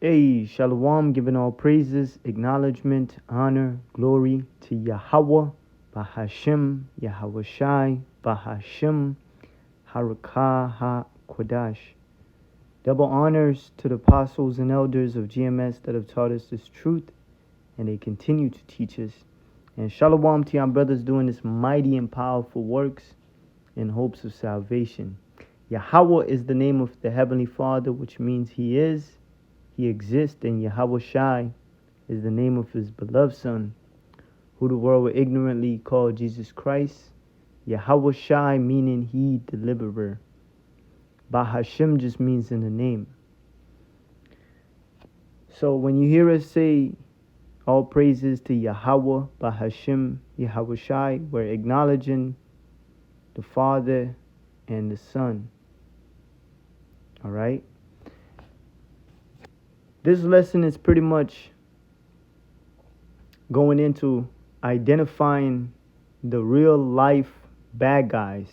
Hey, Shalom, giving all praises, acknowledgement, honor, glory to Yahweh, Bahashim, Yahweh Shai, Bahashim, Harakah HaKodash. Double honors to the apostles and elders of GMS that have taught us this truth, and they continue to teach us. And Shalom to our brothers doing this mighty and powerful works in hopes of salvation. Yahweh is the name of the Heavenly Father, which means He is. He exists, and Yahweh Shai is the name of His beloved Son, who the world will ignorantly call Jesus Christ. Yahweh Shai meaning He deliverer. Bahashim just means in the name. So when you hear us say all praises to Yahweh, Bahashim, Yahweh Shai, we're acknowledging the Father and the Son. All right? This lesson is pretty much going into identifying the real life bad guys.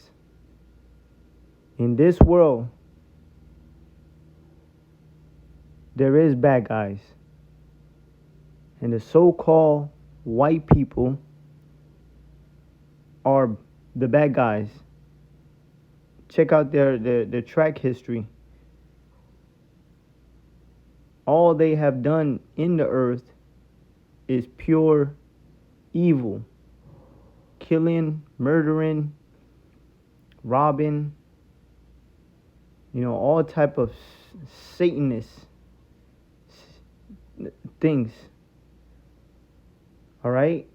In this world, there is bad guys. And the so-called white people are the bad guys. Check out their track history. All they have done in the earth is pure evil. Killing, murdering, robbing, all type of Satanist things. All right?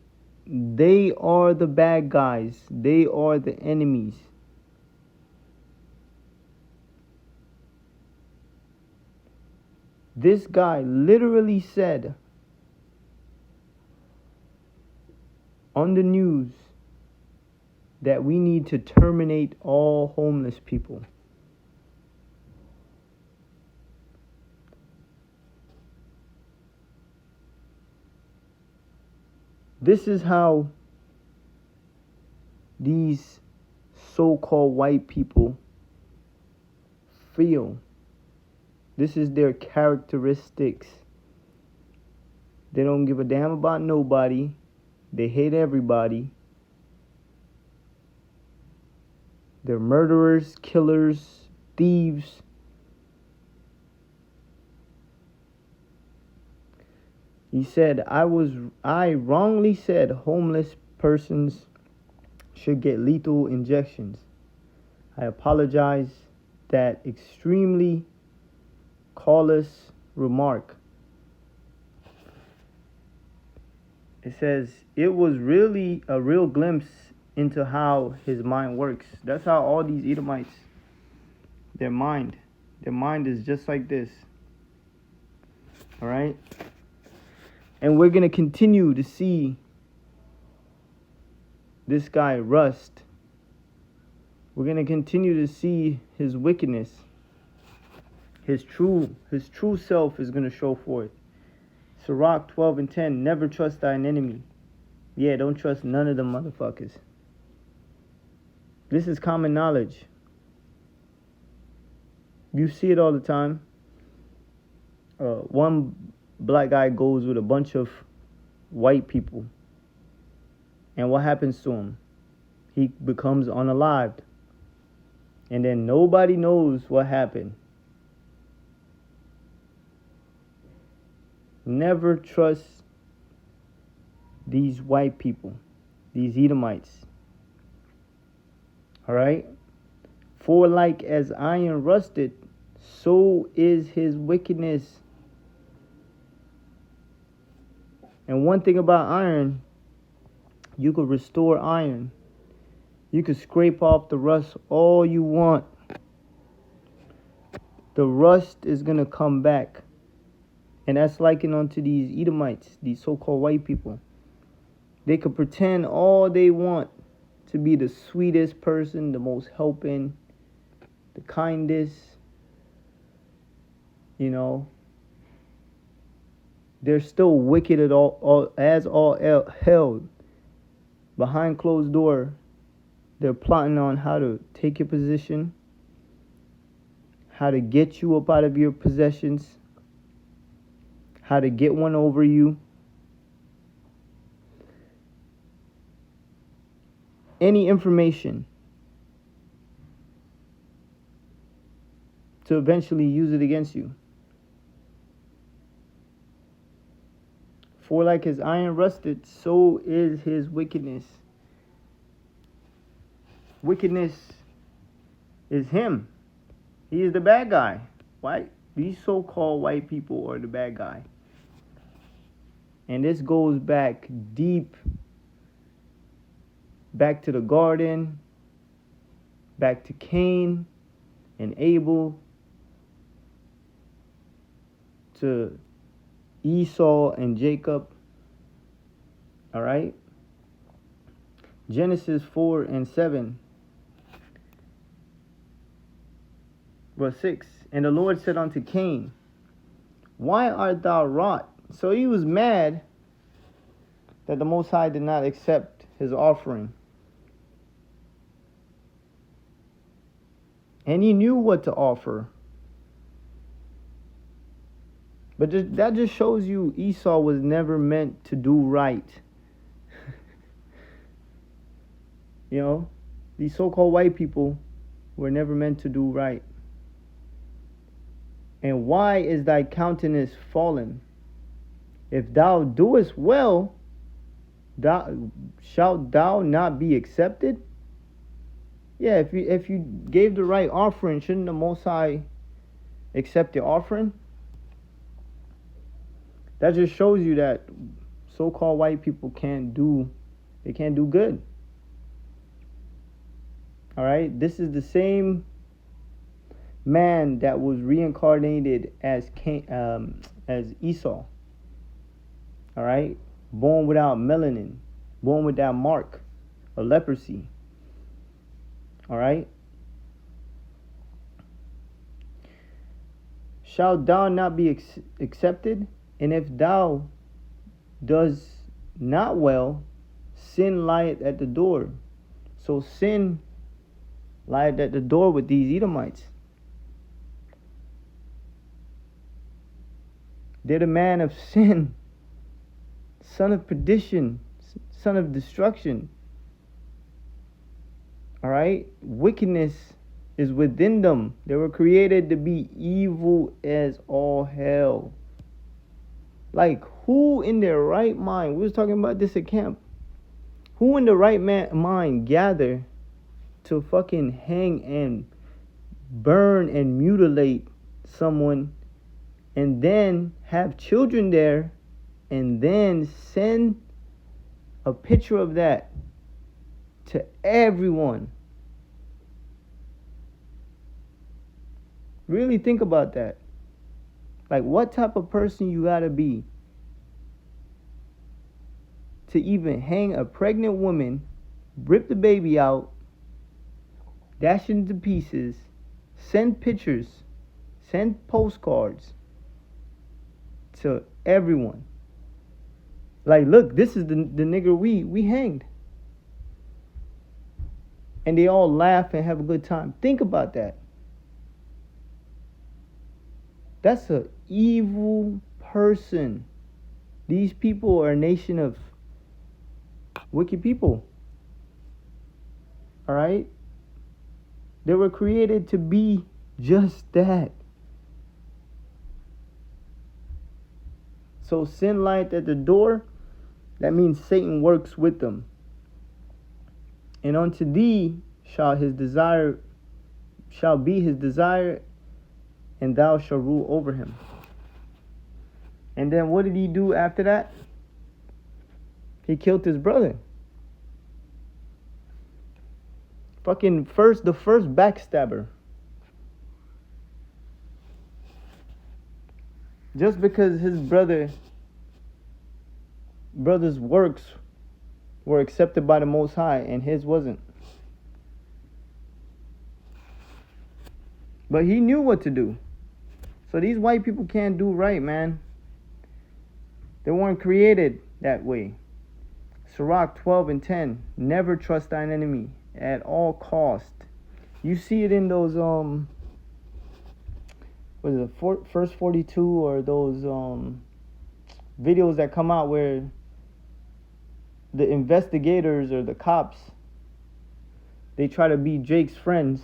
They are the bad guys. They are the enemies. This guy literally said on the news that we need to terminate all homeless people. This is how these so-called white people feel. This is their characteristics. They don't give a damn about nobody. They hate everybody. They're murderers, killers, thieves. He said, I wrongly said homeless persons should get lethal injections. I apologize that extremely callous remark. It says, it was really a real glimpse into how his mind works. That's how all these Edomites, their mind is just like this. All right? And we're going to continue to see this guy rust. We're going to continue to see his wickedness. His true self is going to show forth. Sirach 12:10, never trust thine enemy. Yeah, don't trust none of them motherfuckers. This is common knowledge. You see it all the time. One black guy goes with a bunch of white people. And what happens to him? He becomes unalived. And then nobody knows what happened. Never trust these white people, these Edomites. All right? For like as iron rusted, so is his wickedness. And one thing about iron, you could restore iron. You could scrape off the rust all you want. The rust is going to come back. And that's likened onto these Edomites, these so-called white people. They could pretend all they want to be the sweetest person, the most helping, the kindest. They're still wicked at all hell. Behind closed door, they're plotting on how to take your position, how to get you up out of your possessions, how to get one over you, any information to eventually use it against you. For like his iron rusted, so is his wickedness. Wickedness is him. He is the bad guy. White, these so-called white people are the bad guy. And this goes back deep, back to the garden, back to Cain and Abel, to Esau and Jacob. All right? Genesis 4:7. Verse 6. And the Lord said unto Cain, why art thou wroth? So he was mad that the Most High did not accept his offering. And he knew what to offer. But that just shows you Esau was never meant to do right. You know, these so-called white people were never meant to do right. And why is thy countenance fallen? If thou doest well, shalt thou not be accepted? Yeah, if you gave the right offering, shouldn't the Most High accept the offering? That just shows you that so-called white people can't do good. All right, this is the same man that was reincarnated as Esau. All right, born without melanin, born with that mark of leprosy. All right. Shalt thou not be accepted? And if thou does not well, sin lieth at the door. So sin lieth at the door with these Edomites. They're the man of sin, son of perdition, son of destruction. All right? Wickedness is within them. They were created to be evil as all hell. Like, who in their right mind, we was talking about this at camp, who in the right mind gather to fucking hang and burn and mutilate someone and then have children there and then send a picture of that to everyone? Really think about that. Like, what type of person you gotta be to even hang a pregnant woman, rip the baby out, dash it into pieces, send pictures, send postcards to everyone? Like, look, this is the nigger we hanged. And they all laugh and have a good time. Think about that. That's an evil person. These people are a nation of wicked people. All right? They were created to be just that. So sin lieth at the door. That means Satan works with them. And unto thee shall be his desire, and thou shalt rule over him. And then what did he do after that? He killed his brother. The first backstabber. Just because his brother's works were accepted by the Most High and his wasn't. But he knew what to do. So these white people can't do right, man. They weren't created that way. Sirach 12:10. Never trust thine enemy at all cost. You see it in those what is it, first 42, or those videos that come out where the investigators or the cops, they try to be Jake's friends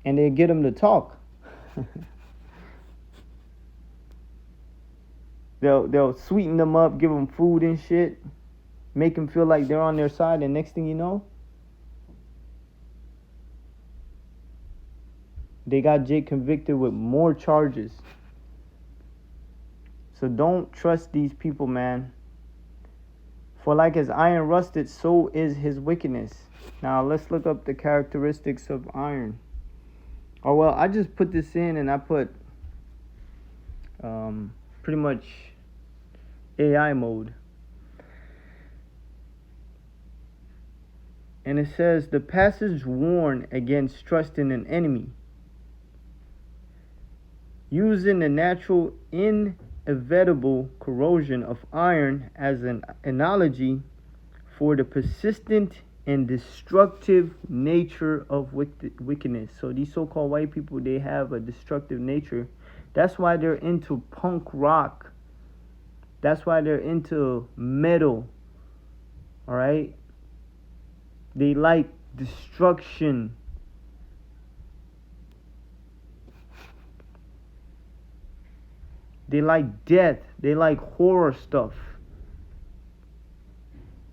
and they get him to talk. They'll sweeten them up, give them food and shit, make them feel like they're on their side, and next thing you know, they got Jake convicted with more charges. So don't trust these people, man. For like as iron rusted, so is his wickedness. Now let's look up the characteristics of iron. Oh well, I just put this in and I put pretty much AI mode. And it says the passage warn against trusting an enemy, using the natural inevitable corrosion of iron as an analogy for the persistent and destructive nature of wickedness. So these so-called white people, they have a destructive nature. That's why they're into punk rock. That's why they're into metal. All right? They like destruction. They like death. They like horror stuff.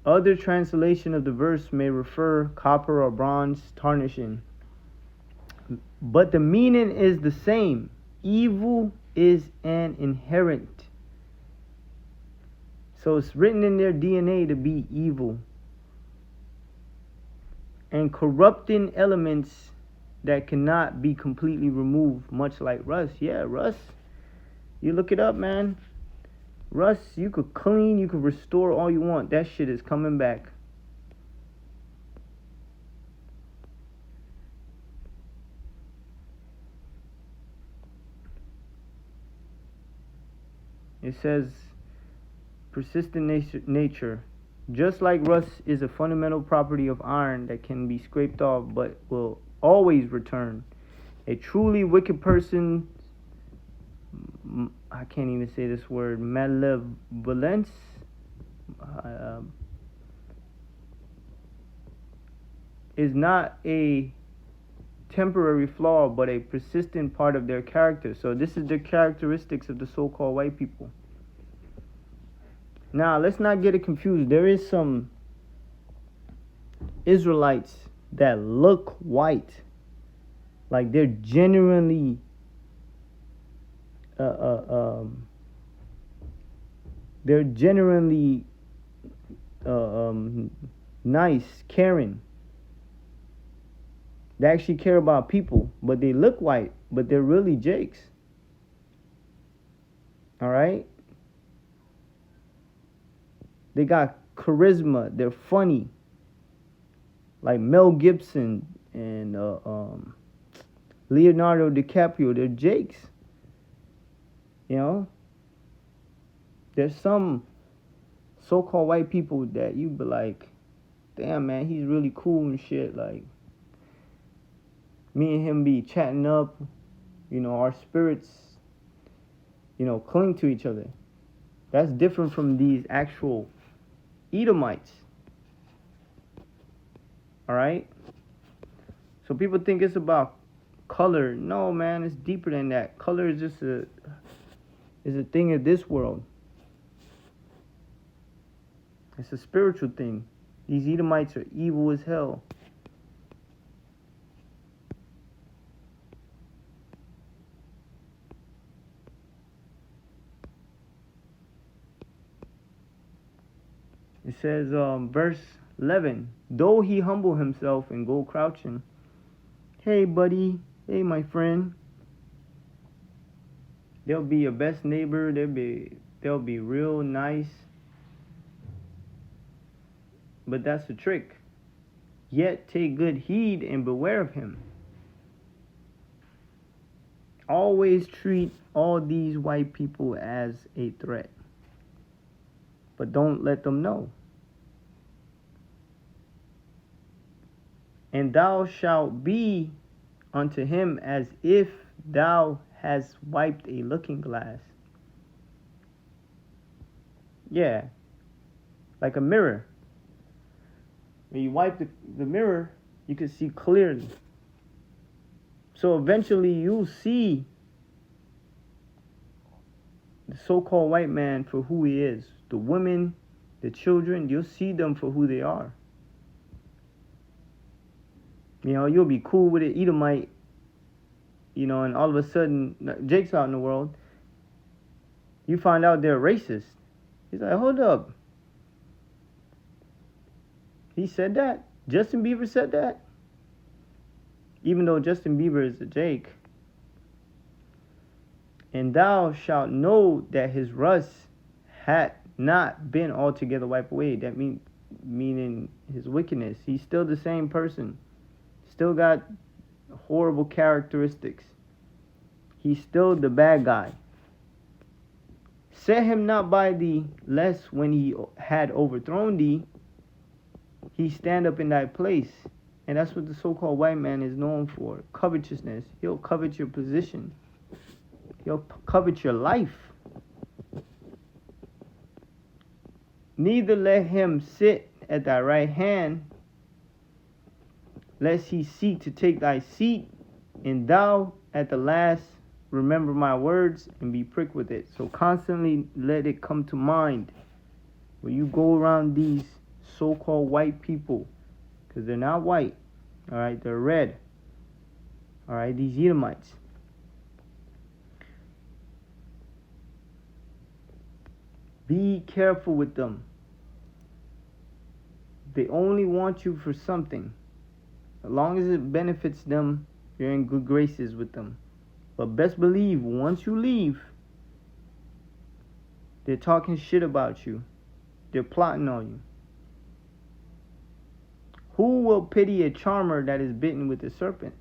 Other translation of the verse may refer copper or bronze tarnishing, but the meaning is the same. Evil is an inherent. So it's written in their DNA to be evil. And corrupting elements that cannot be completely removed, much like rust. Yeah, rust. You look it up, man. Rust, you could clean, you could restore all you want. That shit is coming back. It says persistent nature. Just like rust is a fundamental property of iron that can be scraped off but will always return. A truly wicked person, I can't even say this word, malevolence, is not a temporary flaw but a persistent part of their character. So this is the characteristics of the so-called white people. Now let's not get it confused. There is some Israelites that look white, like they're genuinely nice, caring. They actually care about people, but they look white, but they're really Jakes. All right? They got charisma. They're funny. Like Mel Gibson and Leonardo DiCaprio. They're Jakes. You know? There's some so-called white people that you be like, damn, man, he's really cool and shit. Like, me and him be chatting up. You know, our spirits, you know, cling to each other. That's different from these actual Edomites. Alright? So people think it's about color. No, man, it's deeper than that. Color is just a thing of this world. It's a spiritual thing. These Edomites are evil as hell. It says, verse 11, though he humble himself and go crouching. Hey, buddy. Hey, my friend. They'll be your best neighbor. They'll be real nice. But that's the trick. Yet take good heed and beware of him. Always treat all these white people as a threat. But don't let them know. And thou shalt be unto him as if thou hast wiped a looking glass. Yeah, like a mirror. When you wipe the mirror, you can see clearly. So eventually you'll see the so-called white man for who he is. The women, the children, you'll see them for who they are. You know, you'll be cool with an Edomite, you know, and all of a sudden, Jake's out in the world, you find out they're racist. He's like, hold up. He said that? Justin Bieber said that? Even though Justin Bieber is a Jake. And thou shalt know that his rust had not been altogether wiped away. That meaning his wickedness. He's still the same person. Still got horrible characteristics. He's still the bad guy. Set him not by thee, lest when he had overthrown thee, he stand up in thy place. And that's what the so-called white man is known for. Covetousness. He'll covet your position. He'll covet your life. Neither let him sit at thy right hand, lest he seek to take thy seat, and thou at the last remember my words and be pricked with it. So constantly let it come to mind when you go around these so-called white people, because they're not white, all right, they're red, all right, these Edomites. Be careful with them. They only want you for something. As long as it benefits them, you're in good graces with them. But best believe, once you leave, they're talking shit about you. They're plotting on you. Who will pity a charmer that is bitten with a serpent?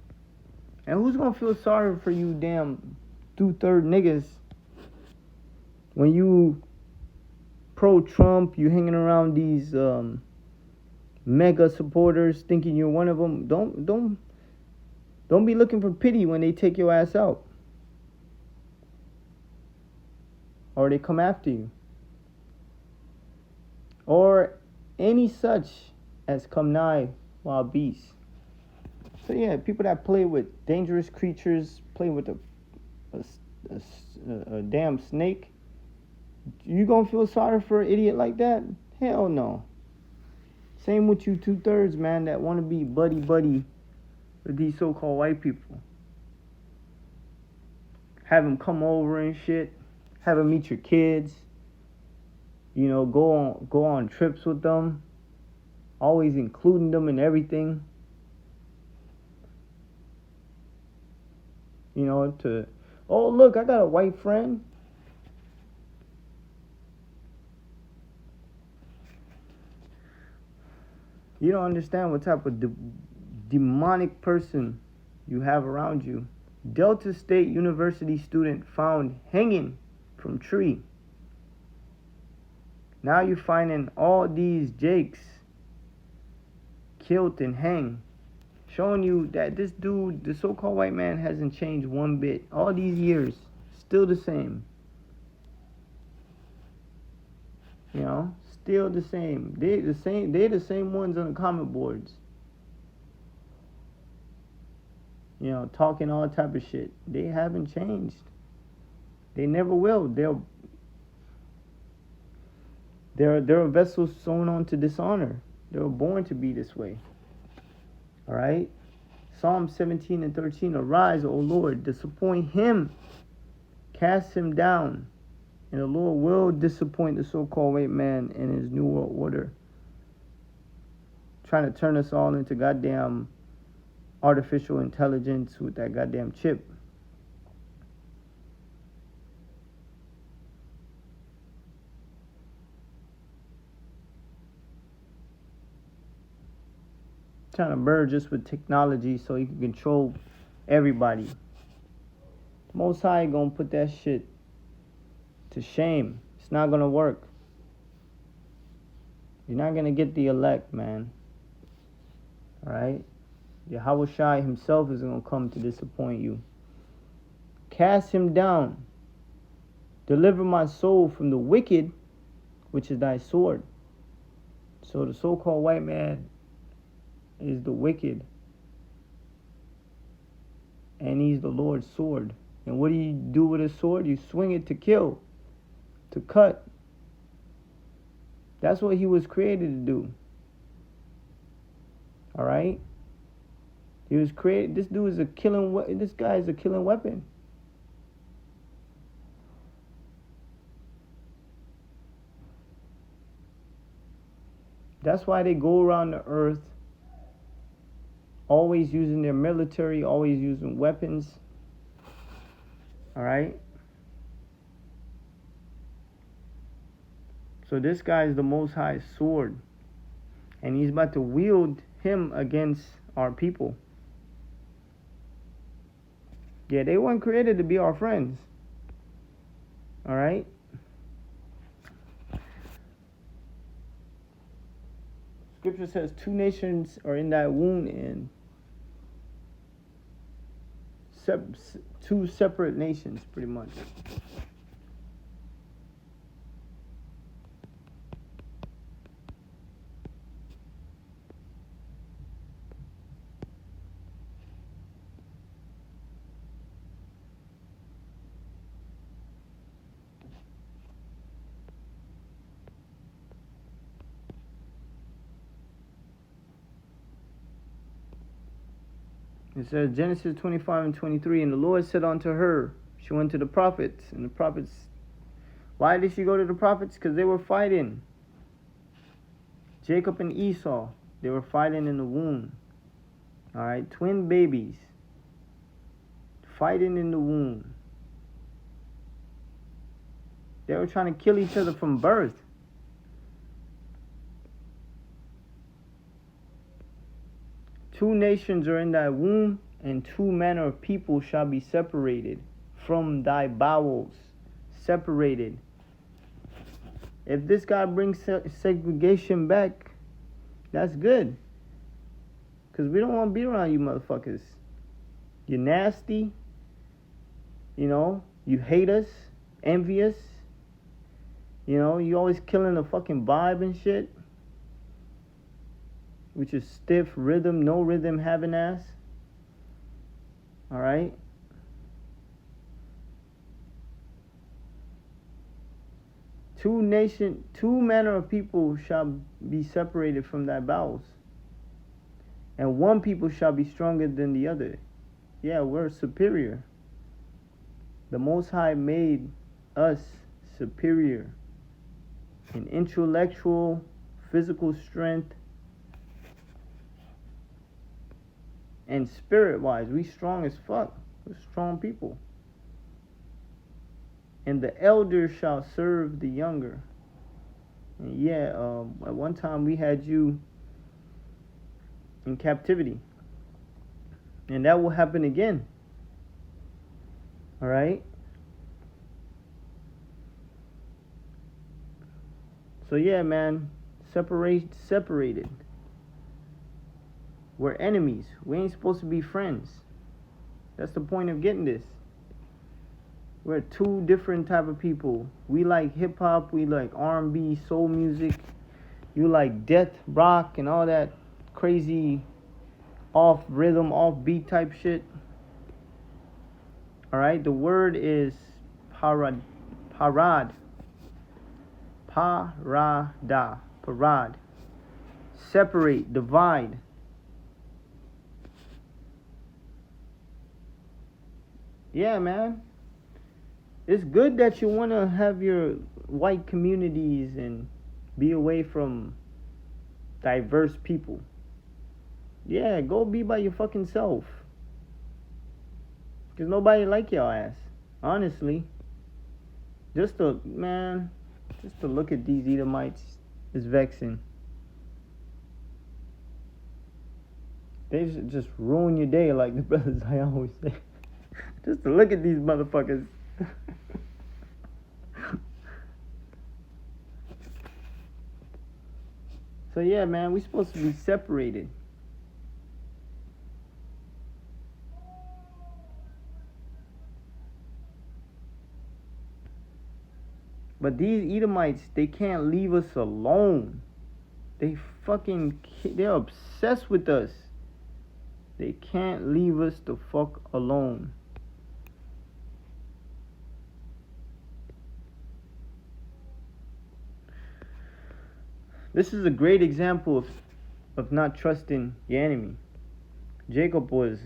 And who's gonna feel sorry for you damn 2/3 niggas when you pro-Trump, you hanging around these mega supporters thinking you're one of them? Don't be looking for pity when they take your ass out. Or they come after you. Or any such as come nigh wild beasts. So yeah, people that play with dangerous creatures, play with a damn snake, you gonna feel sorry for an idiot like that? Hell no. Same with you 2/3, man, that want to be buddy with these so-called white people. Have them come over and shit. Have them meet your kids. You know, go on trips with them. Always including them in everything. You know, oh look, I got a white friend. You don't understand what type of demonic person you have around you. Delta State University student found hanging from tree. Now you're finding all these Jakes killed and hanged, showing you that this dude, the so-called white man, hasn't changed one bit. All these years, still the same. You know, still the same. They're the same ones on the comment boards. You know, talking all type of shit. They haven't changed. They never will. They're a vessel sown on to dishonor. They were born to be this way. All right? Psalm 17:13. Arise, O Lord, disappoint him. Cast him down. And the Lord will disappoint the so-called white man in his new world order. Trying to turn us all into goddamn artificial intelligence with that goddamn chip. Trying to merge us with technology so he can control everybody. Most High gonna put that shit to shame. It's not gonna work. You're not gonna get the elect, man. Alright? Yahweh Shai himself is gonna come to disappoint you. Cast him down. Deliver my soul from the wicked which is thy sword. So the so-called white man is the wicked, and he's the Lord's sword. And what do you do with a sword? You swing it to kill, to cut. That's what he was created to do. All right? He was created. This dude is a killing. This guy is a killing weapon. That's why they go around the earth always using their military, always using weapons. All right? So this guy is the Most High's sword. And he's about to wield him against our people. Yeah, they weren't created to be our friends. All right? Scripture says 2 nations are in thy womb, and 2 separate nations, pretty much. It says Genesis 25 and 23, and the Lord said unto her, she went to the prophets, and the prophets, why did she go to the prophets? Because they were fighting. Jacob and Esau, they were fighting in the womb. All right, twin babies, fighting in the womb. They were trying to kill each other from birth. Two nations are in thy womb, and 2 manner of people shall be separated from thy bowels. Separated. If this guy brings segregation back, that's good. Because we don't want to be around you motherfuckers. You're nasty. You know, you hate us, envious. You know, you always killing the fucking vibe and shit. Which is stiff rhythm, no rhythm having ass. Alright? Two manner of people shall be separated from thy bowels. And one people shall be stronger than the other. Yeah, we're superior. The Most High made us superior in intellectual, physical strength, and spirit-wise. We strong as fuck. We're strong people. And the elder shall serve the younger. And yeah, at one time we had you in captivity. And that will happen again. Alright? So yeah, man. Separated. We're enemies. We ain't supposed to be friends. That's the point of getting this. We're 2 different type of people. We like hip hop. We like R&B, soul music. You like death, rock, and all that crazy off rhythm, off beat type shit. All right. The word is parad. Parad. Separate, divide. Yeah, man. It's good that you want to have your white communities and be away from diverse people. Yeah, go be by your fucking self. Because nobody like your ass. Honestly. Just to look at these Edomites is vexing. They just ruin your day like the brothers I always say. Just to look at these motherfuckers. So yeah, man, we supposed to be separated. But these Edomites, they can't leave us alone. They're obsessed with us. They can't leave us the fuck alone. This is a great example of not trusting your enemy. Jacob was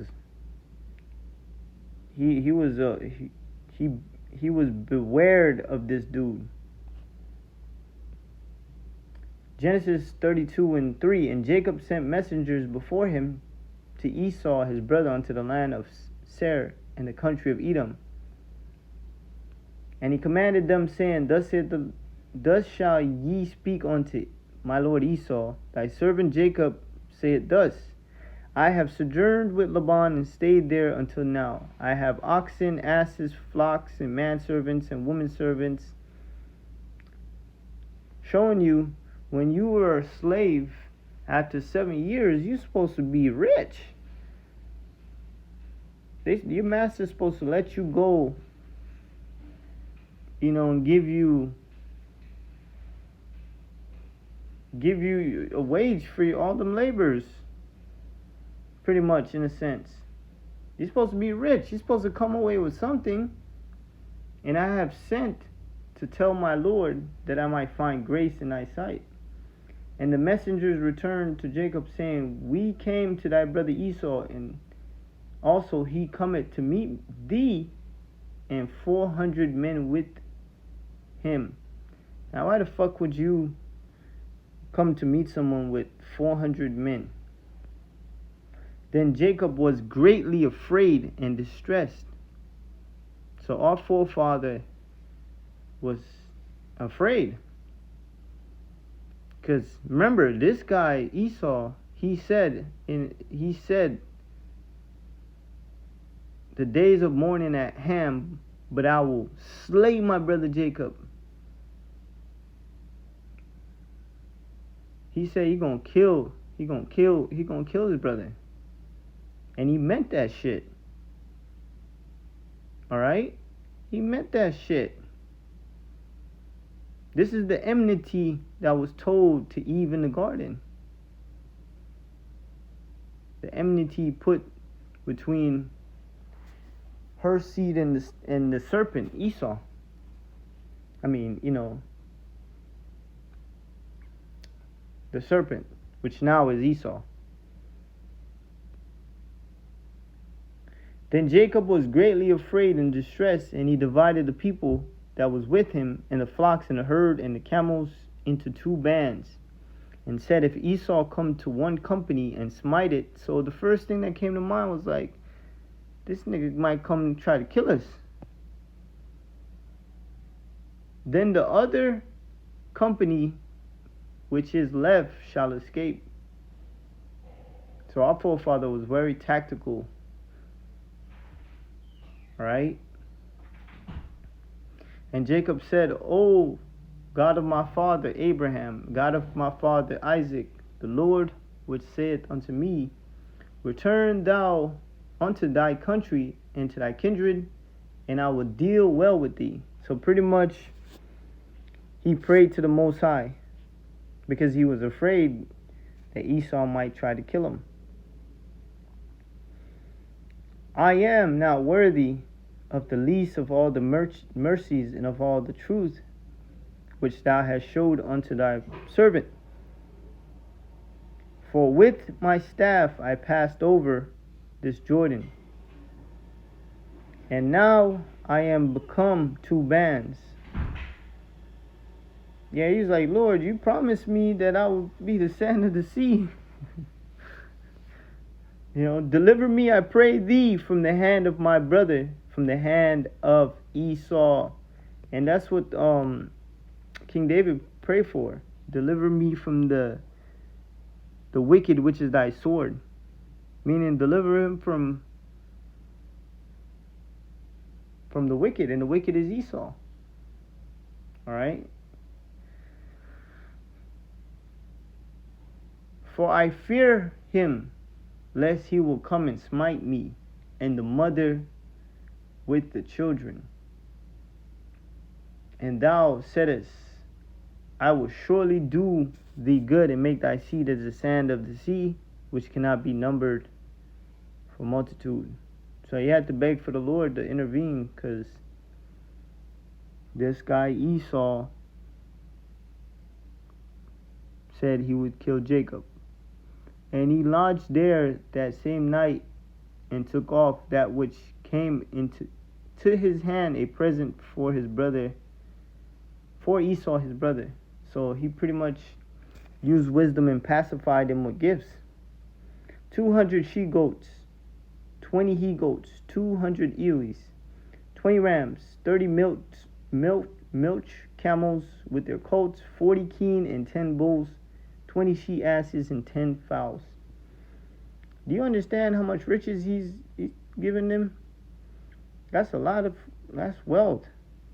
he was beware of this dude. Genesis 32:3, and Jacob sent messengers before him to Esau his brother unto the land of Seir and the country of Edom. And he commanded them, saying, Thus shall ye speak unto my lord Esau, thy servant Jacob saith thus, I have sojourned with Laban and stayed there until now. I have oxen, asses, flocks, and manservants and womenservants. Showing you, when you were a slave, after 7 years, you're supposed to be rich. Your master's supposed to let you go, and give you a wage for all them labors. Pretty much, in a sense. You're supposed to be rich. You're supposed to come away with something. And I have sent to tell my Lord that I might find grace in thy sight. And the messengers returned to Jacob, saying, We came to thy brother Esau, and also he cometh to meet thee, and 400 men with him. Now why the fuck would you come to meet someone with 400 men? Then Jacob was greatly afraid and distressed. So our forefather was afraid. Because remember, this guy Esau, he said, the days of mourning at hand, but I will slay my brother Jacob. He said he gonna kill his brother. And he meant that shit. Alright? He meant that shit. This is the enmity that was told to Eve in the garden. The enmity put between her seed and the serpent, Esau. The serpent, which now is Esau. Then Jacob was greatly afraid and distressed, and he divided the people that was with him, and the flocks and the herd and the camels, into 2 bands, and said, If Esau come to one company and smite it. So the first thing that came to mind was like, this nigga might come and try to kill us. Then the other company which is left shall escape. So our forefather was very tactical. Right? And Jacob said, O God of my father Abraham, God of my father Isaac, the Lord which saith unto me, Return thou unto thy country and to thy kindred, and I will deal well with thee. So pretty much he prayed to the Most High because he was afraid that Esau might try to kill him. I am not worthy of the least of all the mercies and of all the truth which thou hast showed unto thy servant. For with my staff I passed over this Jordan, and now I am become 2 bands. Yeah, he's like, Lord, you promised me that I would be the sand of the sea. Deliver me, I pray thee, from the hand of my brother, from the hand of Esau. And that's what King David prayed for. Deliver me from the wicked, which is thy sword. Meaning, deliver him from the wicked, and the wicked is Esau. Alright? For I fear him, lest he will come and smite me, and the mother with the children. And thou saidest, I will surely do thee good and make thy seed as the sand of the sea, which cannot be numbered for multitude. So he had to beg for the Lord to intervene, because this guy Esau said he would kill Jacob. And he lodged there that same night and took off that which came into to his hand, a present for his brother, for Esau his brother. So he pretty much used wisdom and pacified him with gifts. 200 she goats, 20 he goats, 200 ewes, 20 rams, 30 milch camels with their coats, 40 kine and 10 bulls, 20 she asses and 10 fowls. Do you understand how much riches he's given them? That's wealth.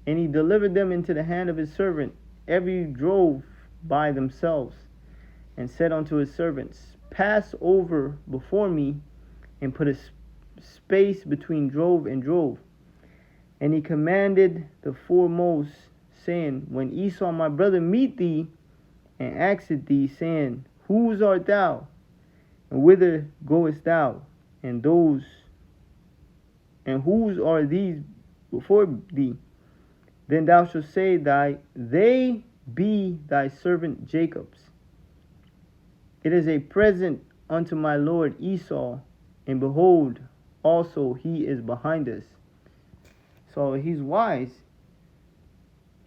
And he delivered them into the hand of his servant. Every drove by themselves, and said unto his servants, Pass over before me, and put a space between drove and drove. And he commanded the foremost, saying, When Esau my brother meet thee, and asketh thee, saying, Whose art thou? And whither goest thou? And whose are these before thee? Then thou shalt say, They be thy servant Jacob's. It is a present unto my lord Esau, and behold, also he is behind us. So he's wise.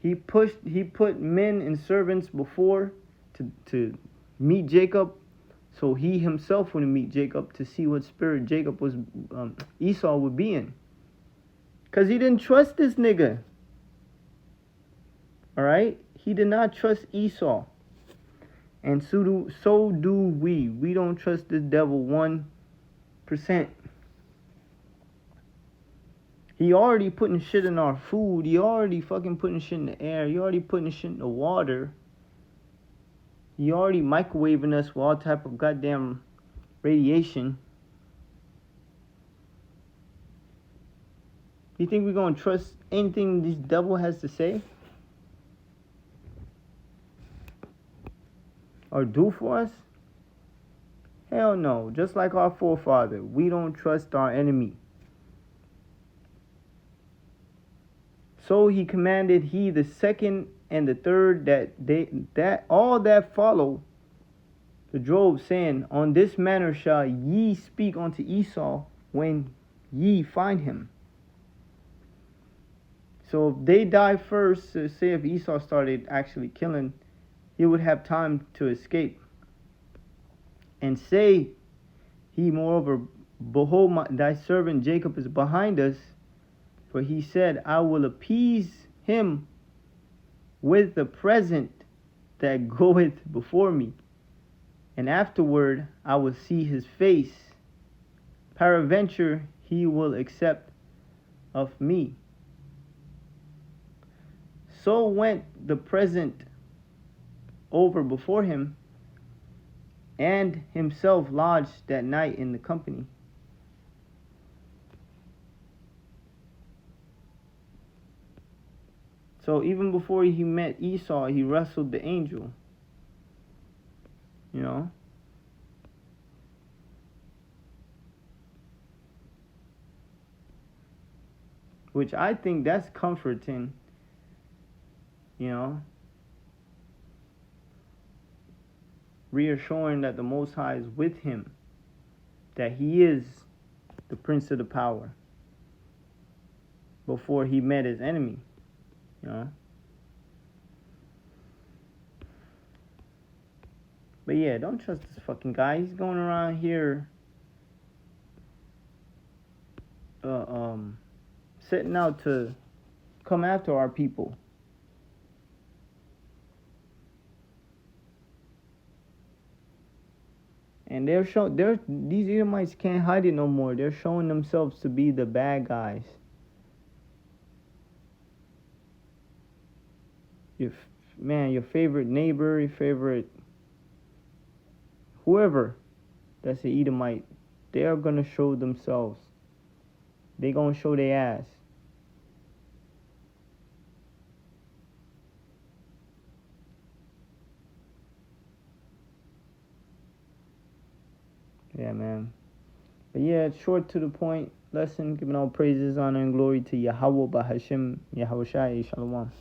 He put men and servants before to meet Jacob, so he himself wouldn't meet Jacob, to see what spirit Esau would be in. Because he didn't trust this nigga. Alright? He did not trust Esau. And so do we. We don't trust this devil 1%. He already putting shit in our food. He already fucking putting shit in the air. He already putting shit in the water. He already microwaving us with all type of goddamn radiation. You think we're gonna trust anything this devil has to say? Or do for us? Hell no. Just like our forefather, we don't trust our enemy. So he commanded he the second and the third that all that follow the drove, saying, On this manner shall ye speak unto Esau when ye find him. So if they die first, say if Esau started actually killing, he would have time to escape. And say he moreover, Behold, thy servant Jacob is behind us, for he said, I will appease him with the present that goeth before me, and afterward I will see his face. Peradventure he will accept of me. So went the present over before him, and himself lodged that night in the company. So even before he met Esau, he wrestled the angel. You know? Which I think that's comforting. You know? Reassuring that the Most High is with him. That he is the Prince of the Power. Before he met his enemy. You know? But yeah, don't trust this fucking guy. He's going around here setting out to come after our people. And these Edomites can't hide it no more. They're showing themselves to be the bad guys. Your favorite neighbor, your favorite whoever that's an Edomite, they are going to show themselves. They going to show their ass. Yeah, man. But yeah, short to the point lesson, giving all praises, honor, and glory to Yahweh Bahashim, Yahweh Shai, Shalom.